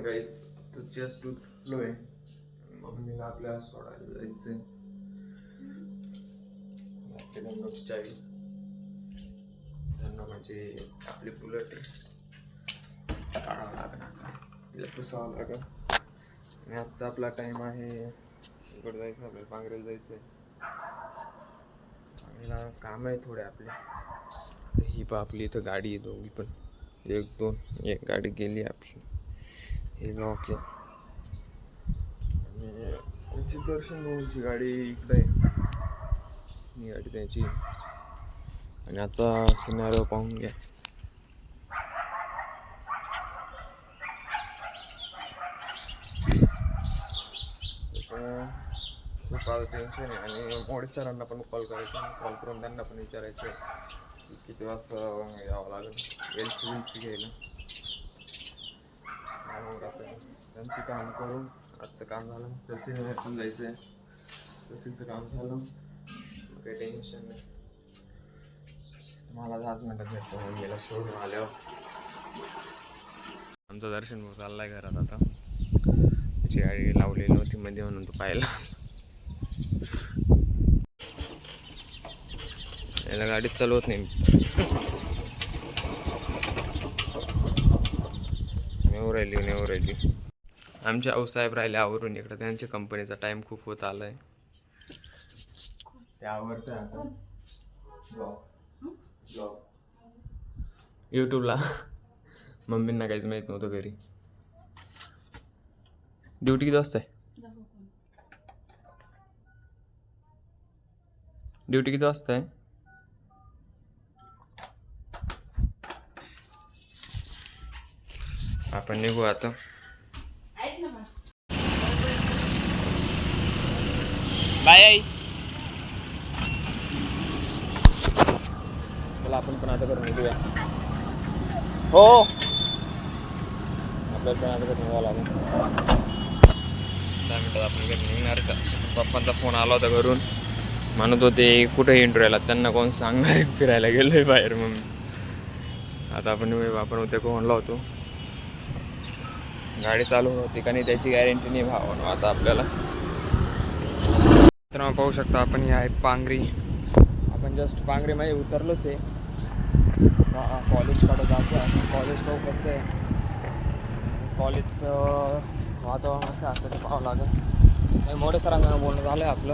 Morning guys. तर just उठलोय. मम्मीला आपल्या सोडायला जायचंय. आपली चावी त्यांना म्हणजे आपली बुलेट काढावं लागणार, तिला पुसावं लागेल. आणि आजचा आपला टाइम आहे इकडे जायचं, आपल्याला पांगरेला जायचंय. चांगला काम आहे थोडे आपले. तर ही पण आपली इथं गाडी आहे, दोघी पण एक गाडी गेली आपली. हे लॉक आहे. आणि आमची दर्शन भाऊची गाडी इकडे आहे, ही गाडी त्यांची. आणि आजचा सिनारिओ पाहून घ्या. खूप आज टेन्शन आहे. आणि मोडे सरांना पण कॉल करायचा, कॉल करून त्यांना पण विचारायचं की किती वाजता यावं लागेल एल सी घ्यायला. मग आता त्यांचं काम करून आजचं काम झालं. तहसील पण जायचं आहे, तहसीलचं काम झालं, काही टेन्शन नाही. मला 10 मिनिटात भेटतो मम्मीला सोडून आल्यावर. आमचं दर्शन भाऊ चाललाय घरात आता. त्याची गाडी लावलेली होती मध्ये म्हणून तो पाहिला. याला गाडीत चालवत नाही. नेऊ राहिली. आमचे आऊसाहेब राहिले आवरून इकडं. त्यांच्या कंपनीचा टाइम खूप होत आलाय. ते आवडतं आता ब्लॉग यूट्यूबला. मम्मींना काहीच माहित नव्हतं घरी. ड्युटी किती वाजता आहे? ड्युटी किती वाजता आहे? आपण निघू आता. बाय आई. चला आपण पण आता करून निघूया. हो आपल्याला पण आता करून निघावं लागेल. 10 मिनिटात आपण घरी निघणार. पप्पांचा फोन आला होता घरून, म्हणत होते कुठे इंटरव्ह्यूला, त्यांना कोण सांगणार फिरायला गेलोय बाहेर. मग आता आपण उद्या फोनला होतो. गाडी चालू होती का नाही त्याची गॅरंटी नाही भावानं आता आपल्याला. तर मग पाहू शकता आपण, ही आहे पांगरी. आपण जस्ट पांगरीमध्ये उतरलोच आहे. कॉलेजकडे जातो आहे. कॉलेज तो कसं आहे, कॉलेजचं वातावरण असं असतं ते पाहावं लागेल. मोठे सरांना बोलणं झालं आहे आपलं.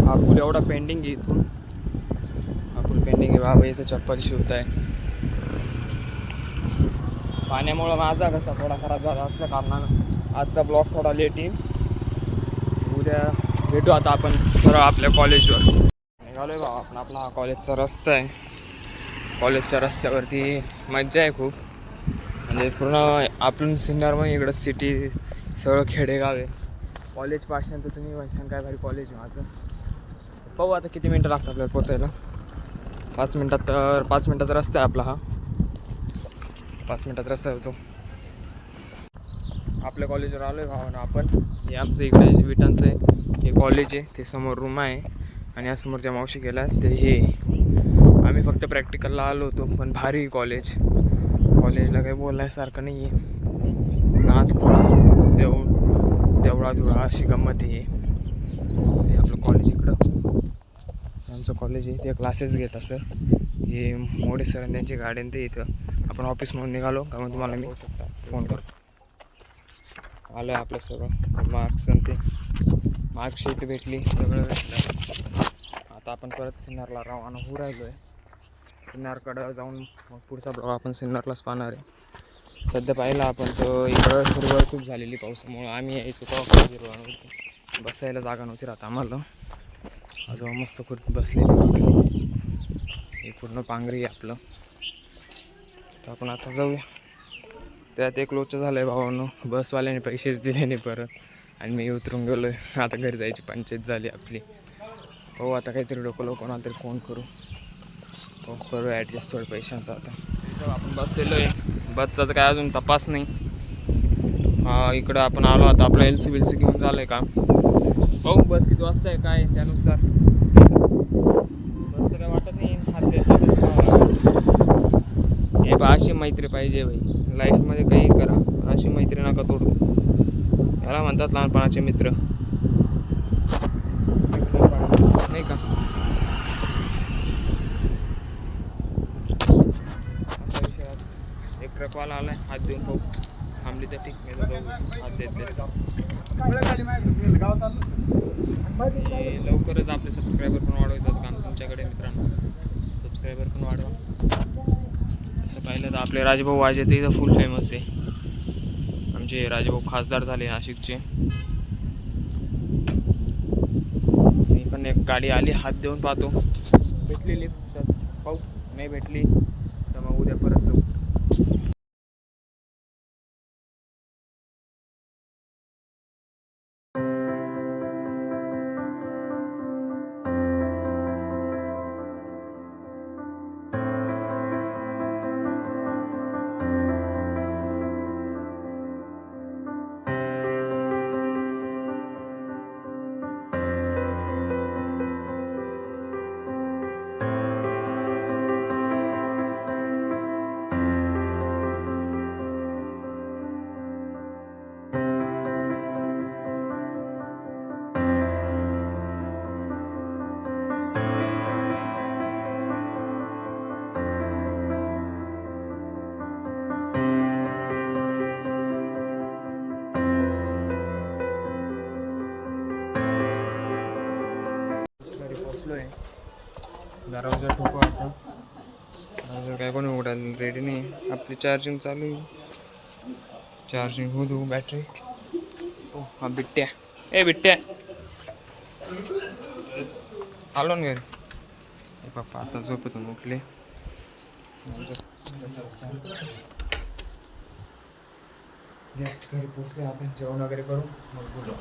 हा पूल एवढा पेंडिंग आहे इथून. हा पूल पेंडिंग आहे बाबा. इथं चप्पल शिवत आहे. पाण्यामुळं माझा कसा थोडा खराब झाला असल्या कारणानं आजचा ब्लॉग थोडा लेट येईल. उद्या भेटू आता आपण सरळ आपल्या कॉलेजवर. निघालो आहे बाबा आपण. आपला हा कॉलेजचा रस्ता आहे. कॉलेजच्या रस्त्यावरती मज्जा आहे खूप. म्हणजे पूर्ण आपण सिन्नरमध्ये इकडं सिटी सगळं खेडेगाव आहे. कॉलेजपासून तर तुम्ही म्हणशान काय भारी कॉलेज आहे माझं. पाहू आता किती मिनटं लागतात आपल्याला पोचायला. 5 मिनटात. तर 5 मिनटाचा रस्ता आहे आपला हा. 5 मिनटात रस्ता होतो. आपल्या कॉलेजवर आलो आहे भावानं आपण. हे आमचं इकडे विटांचं आहे हे कॉलेज आहे. ते समोर रूम आहे आणि या समोरच्या मावशी गेला ते हे. आम्ही फक्त प्रॅक्टिकलला आलो होतो, पण भारी कॉलेजला काही बोलण्यासारखं नाही आहे. नाच खोळा देवळा धुळा अशी गंमत आहे. ते आपलं कॉलेज इकडं आमचं कॉलेज आहे. ते क्लासेस घेतात सर. हे मोठे सर त्यांची गाडी ते इथं. आपण ऑफिसमधून निघालो का मग तुम्हाला मी फोन करतो. आलं आहे आपलं सगळं मार्क्स आणि ते मार्कशीट भेटली, सगळं भेटलं. आता आपण परत सिन्नरला रवाना होऊ राहिलो आहे. सिन्नरकडं जाऊन मग पुढचा ब्लॉग आपण सिन्नरलाच पाहणार आहे. सध्या पाहिलं आपण तर इकडं हिरवळ खूप झालेली पावसामुळं. आम्ही यायचो तेव्हा हिरवळ नव्हती, बसायला जागा नव्हती राहत आम्हाला. अजून मस्त खूप बसलेली. हे पूर्ण पांगरी आहे आपलं. तर आपण आता जाऊया. त्यात एक लोचं झालं आहे भावानं. बसवाल्याने पैसेच दिले नाही परत आणि मी उतरून गेलो आहे. आता घरी जायची पंचायत झाली आपली. पाहू आता काहीतरी डोकं कोणाला तरी फोन करू करू ॲडजस्ट थोडं पैशांचा. आता आपण बसलेलो आहे. बसचा तर काय अजून तपास नाही. इकडं आपण आलो आता. आपलं एल सी घेऊन झालं आहे काम. पाहू बस किती वाजता आहे काय त्यानुसार. बसचं काय वाटत नाही. हे अशी मैत्री पाहिजे भाई लाईफमध्ये. काही करा अशी मैत्री नका तोडू. याला म्हणतात लहानपणाचे मित्र, नाही का? असा विषय. एक ट्रकवाला आलाय, हात देऊन पाहू. थांबली तर ठीक, नाही तर जाऊ. हात देत लवकरच आपले सबस्क्रायबर पण वाढवतात काम तुमच्याकडे मित्रांनो. सबस्क्रायबर पण वाढवा. असं पाहिलं तर आपले राजभाऊ वाजे ते इथं फुल फेमस आहे. आमचे राजभाऊ खासदार झाले नाशिकचे. पण एक गाडी आली, हात देऊन पाहतो. भेटली लिफ्ट तर पाहू, नाही भेटली तर मग उद्या परत जाऊ. घरी पोचलोय. दरवाजा ठोको आता. काय कोणी उघडायला रेडी नाही. आपली चार्जिंग चालू आहे. चार्जिंग होऊ देऊ बॅटरी. हा बिट्ट्या, ए बिट्ट्या आलो ना घरी. पप्पा आता झोपेतून उठले. जस्ट घरी पोचले. आपण जेवण वगैरे करू मग बोलू.